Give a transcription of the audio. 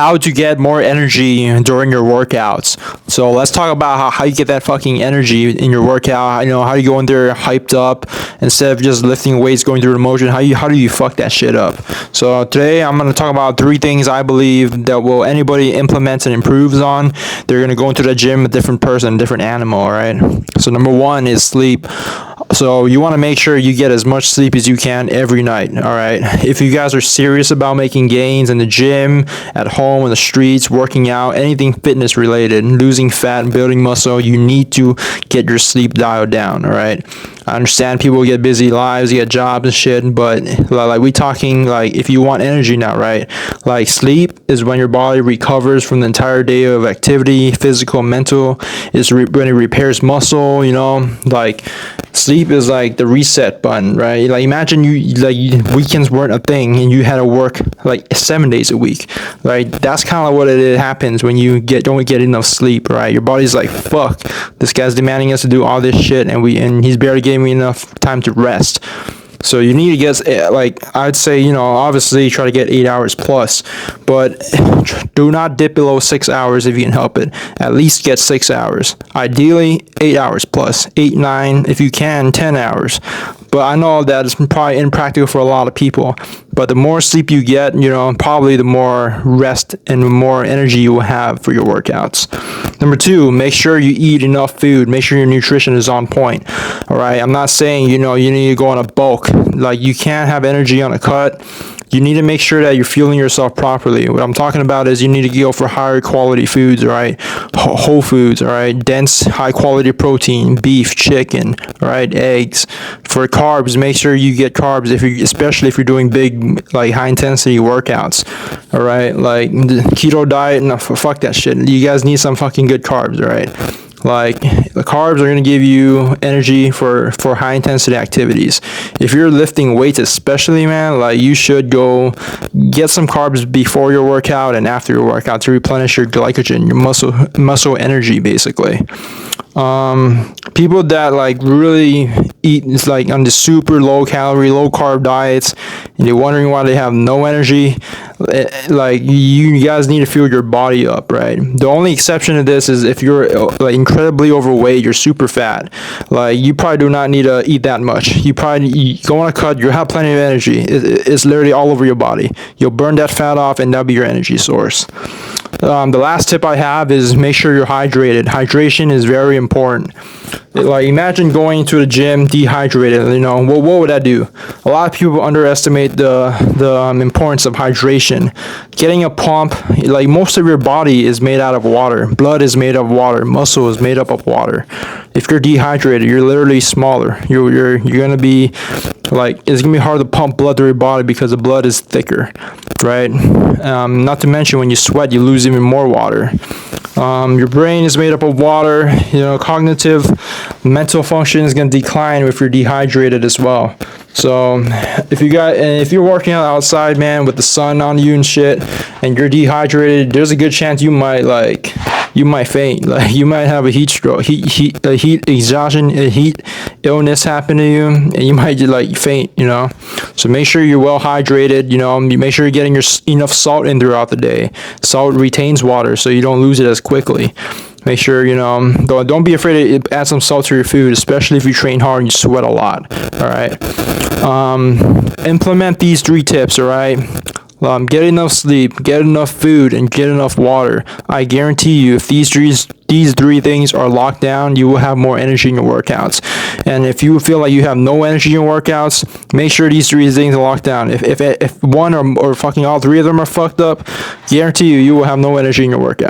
how to get more energy during your workouts. So let's talk about how you get that fucking energy in your workout. How you go in there hyped up instead of just lifting weights, going through the motion. How do you fuck that shit up? So today I'm gonna talk about 3 things I believe that will anybody implements and improves on. They're gonna go into the gym a different person, a different animal. All right. So number 1 is sleep. So you want to make sure you get as much sleep as you can every night. All right. If you guys are serious about making gains in the gym, at home, in the streets, working out, anything fitness related, losing fat and building muscle, you need to get your sleep dialed down. All right. I understand people get busy lives, you get jobs and shit, but like we talking like if you want energy now, right? Like sleep is when your body recovers from the entire day of activity, physical, mental. Is when it repairs muscle. Like sleep is like the reset button, right? Like imagine weekends weren't a thing and you had to work like 7 days a week, right? That's kind of what it happens when you don't get enough sleep, right? Your body's like, fuck, this guy's demanding us to do all this shit and he's barely giving me enough time to rest. So you need to get, like, I'd say, obviously try to get 8 hours plus, but do not dip below 6 hours if you can help it. At least get 6 hours. Ideally, 8 hours plus. 8, 9, if you can, 10 hours. But I know that it's probably impractical for a lot of people. But the more sleep you get, probably the more rest and more energy you will have for your workouts. Number 2, make sure you eat enough food. Make sure your nutrition is on point. All right. I'm not saying, you need to go on a bulk. Like you can't have energy on a cut. You need to make sure that you're fueling yourself properly. What I'm talking about is you need to go for higher quality foods, all right? Whole foods, all right? Dense, high quality protein, beef, chicken, all right? Eggs. For carbs, make sure you get carbs especially if you're doing big, like high intensity workouts, all right? Like the keto diet, no, fuck that shit. You guys need some fucking good carbs, all right? Like the carbs are going to give you energy for high intensity activities. If you're lifting weights especially, man, like you should go get some carbs before your workout and after your workout to replenish your glycogen, your muscle energy basically. People that like really eat like on the super low calorie, low carb diets and you're wondering why they have no energy, like you guys need to fuel your body up, right? The only exception to this is if you're like incredibly overweight, you're super fat, like you probably do not need to eat that much. You go on a cut, you have plenty of energy. It's literally all over your body. You'll burn that fat off and that'll be your energy source. The last tip I have is make sure you're hydrated. Hydration is very important. Like imagine going to the gym dehydrated. What would that do? A lot of people underestimate the importance of hydration. Getting a pump, like most of your body is made out of water. Blood is made of water. Muscle is made up of water. If you're dehydrated, you're literally smaller. You're gonna be like it's gonna be hard to pump blood through your body because the blood is thicker, right? Not to mention when you sweat, you lose even more water. Your brain is made up of water. Cognitive, mental function is going to decline if you're dehydrated as well. So if you're working out outside, man, with the sun on you and shit, and you're dehydrated, there's a good chance you might faint. Like you might have a heat stroke, heat exhaustion, heat illness happen to you, and you might like faint. So make sure you're well hydrated. You make sure you're getting enough salt in throughout the day. Salt retains water, so you don't lose it as quickly. Make sure, don't be afraid to add some salt to your food, especially if you train hard and you sweat a lot. All right. Implement these 3 tips. All right. Get enough sleep, get enough food, and get enough water. I guarantee you, if these 3 things are locked down, you will have more energy in your workouts. And if you feel like you have no energy in your workouts, make sure these 3 things are locked down. If one or fucking all 3 of them are fucked up, guarantee you will have no energy in your workout.